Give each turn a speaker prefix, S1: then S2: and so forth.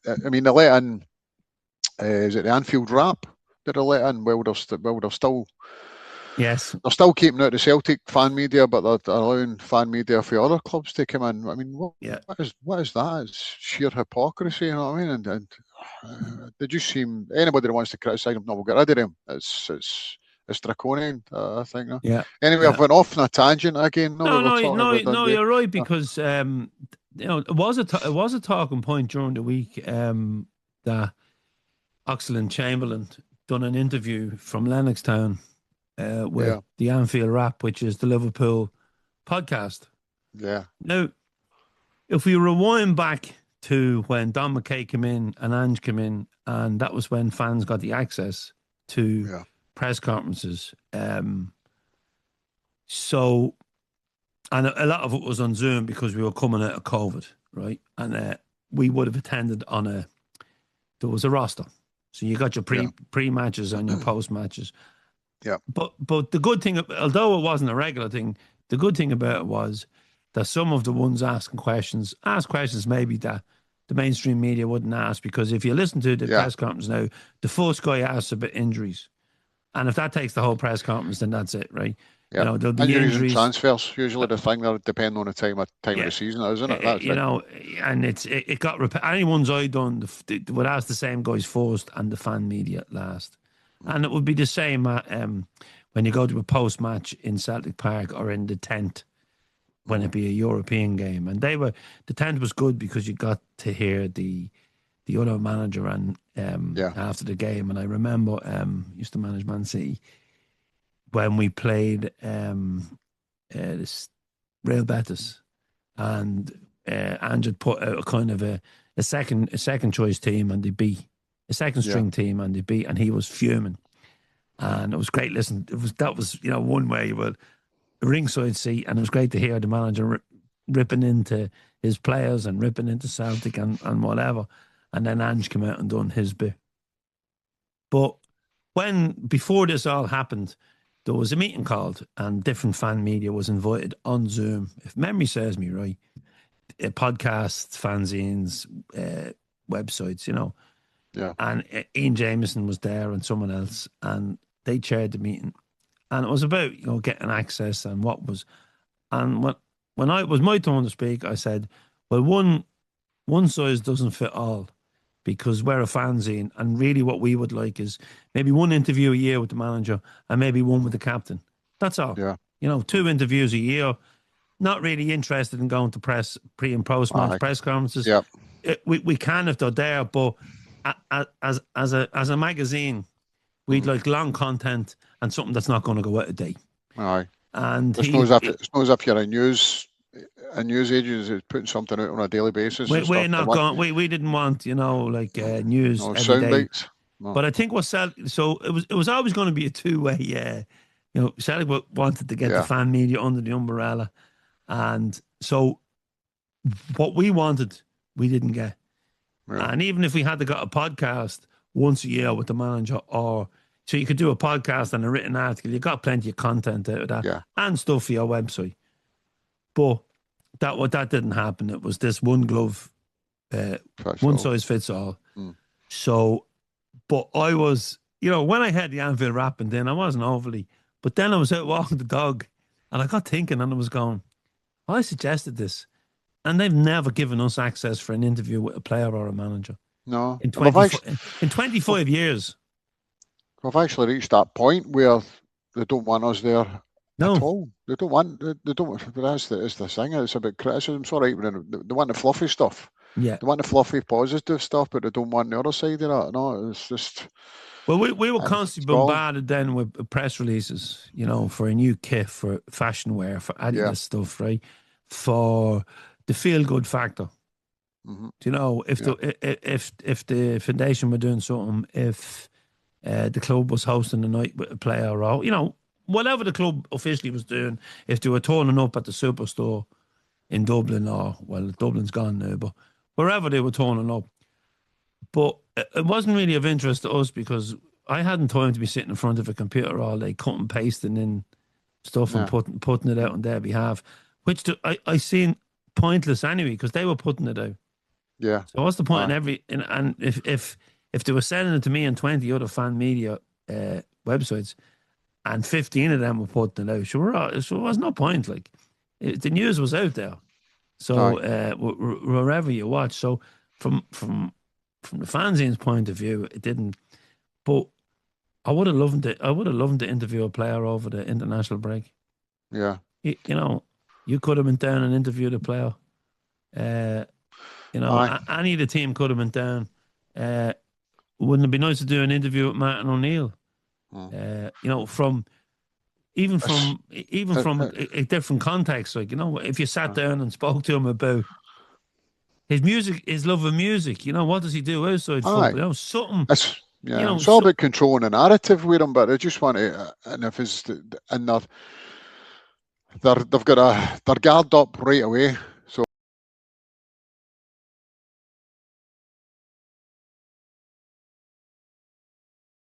S1: I mean, they let in. Is it the Anfield Wrap that they let in? Well, they're still.
S2: Yes.
S1: They're still keeping out the Celtic fan media, but they're allowing fan media for other clubs to come in. I mean, what is that? It's sheer hypocrisy, you know what I mean? And they just seem, anybody that wants to criticise them, no, we'll get rid of them. It's draconian, I think. No?
S2: Yeah.
S1: Anyway, I've went off on a tangent again.
S2: No, you're right, because it was a talking point during the week that Oxlade Chamberlain done an interview from Lennoxtown with the Anfield Wrap, which is the Liverpool podcast.
S1: Yeah.
S2: Now, if we rewind back to when Don McKay came in and Ange came in, and that was when fans got the access to press conferences. So, and a lot of it was on Zoom because we were coming out of COVID, right? And we would have attended there was a roster. So you got your pre-matches and your post-matches.
S1: Yeah.
S2: But the good thing, although it wasn't a regular thing, the good thing about it was that some of the ones asked questions maybe that the mainstream media wouldn't ask, because if you listen to the press conference now, the first guy asks about injuries. And if that takes the whole press conference, then that's it, right?
S1: Yeah.
S2: You know, there'll be
S1: injuries
S2: injuries.
S1: And transfers, usually the thing that depend on the time of the season, isn't it? That's
S2: and it got any ones I done would ask the same guys first and the fan media last. And it would be the same when you go to a post match in Celtic Park or in the tent when it be a European game. And the tent was good because you got to hear the other manager and after the game. And I remember used to manage Man City when we played this Real Betis, and Ange had put out a kind of a second choice team, and they beat a second string team, and they beat, and he was fuming. And it was great. Listen, that was one way you were a ringside seat, and it was great to hear the manager ripping into his players and ripping into Celtic and whatever. And then Ange came out and done his bit. But before this all happened, there was a meeting called, and different fan media was invited on Zoom. If memory serves me right, podcasts, fanzines, websites,
S1: Yeah.
S2: And Ian Jameson was there and someone else, and they chaired the meeting. And it was about, getting access and what was. And when it was my turn to speak, I said, well, one size doesn't fit all, because we're a fanzine, and really what we would like is maybe one interview a year with the manager and maybe one with the captain. That's all.
S1: Yeah.
S2: 2 interviews a year. Not really interested in going to press pre and post match press conferences.
S1: Yeah.
S2: We can if they're there, but as a magazine, we'd like long content and something that's not going to go out of date.
S1: Aye.
S2: And
S1: it's not as if you're a news agency is putting something out on a daily basis.
S2: We're not going. We didn't want news
S1: sound
S2: every day.
S1: bites. No.
S2: But I think so it was always going to be a two-way. Celtic wanted to get the fan media under the umbrella, and so what we wanted, we didn't get. Yeah. And even if we had to got a podcast once a year with the manager, or so you could do a podcast and a written article, you got plenty of content out of that and stuff for your website. But that didn't happen. It was this one glove, one size fits all. So, but I was, when I had the Anfield Wrap, and then I wasn't overly, but then I was out walking the dog, and I got thinking, and I was going, I suggested this, and they've never given us access for an interview with a player or a manager.
S1: No.
S2: In 25 years.
S1: We've actually reached that point where they don't want us there at all. They don't. That's the thing. It's about criticism. It's all right. They want the fluffy stuff.
S2: Yeah.
S1: They want the fluffy, positive stuff, but they don't want the other side of that. No, it's just.
S2: Well, we were constantly bombarded then with press releases, for a new kit, for fashion wear, for Adidas stuff, right? For the feel-good factor. Mm-hmm. If the foundation were doing something, if the club was hosting a night with a player, or whatever the club officially was doing, if they were turning up at the Superstore in Dublin, Dublin's gone now, but wherever they were turning up. But it wasn't really of interest to us, because I hadn't time to be sitting in front of a computer all day, cutting, pasting in stuff and putting it out on their behalf, which I seen pointless anyway, because they were putting it out.
S1: Yeah.
S2: So what's the point and if they were sending it to me and 20 other fan media websites, and 15 of them were putting it out, so there was no point. Like, the news was out there. So wherever you watch. So from the fanzine's point of view, it didn't. But I would have loved it. I would have loved to interview a player over the international break.
S1: Yeah.
S2: You know, you could have been down and interviewed a player. You know, any of the team could have been down. Wouldn't it be nice to do an interview with Martin O'Neill? You know, from a different context. Like, you know, if you sat down and spoke to him about his music, his love of music, you know, what does he do outside football? You know, something.
S1: You know, it's all about controlling the narrative with him, but I just want to, and if it's, and they've got their guard up right away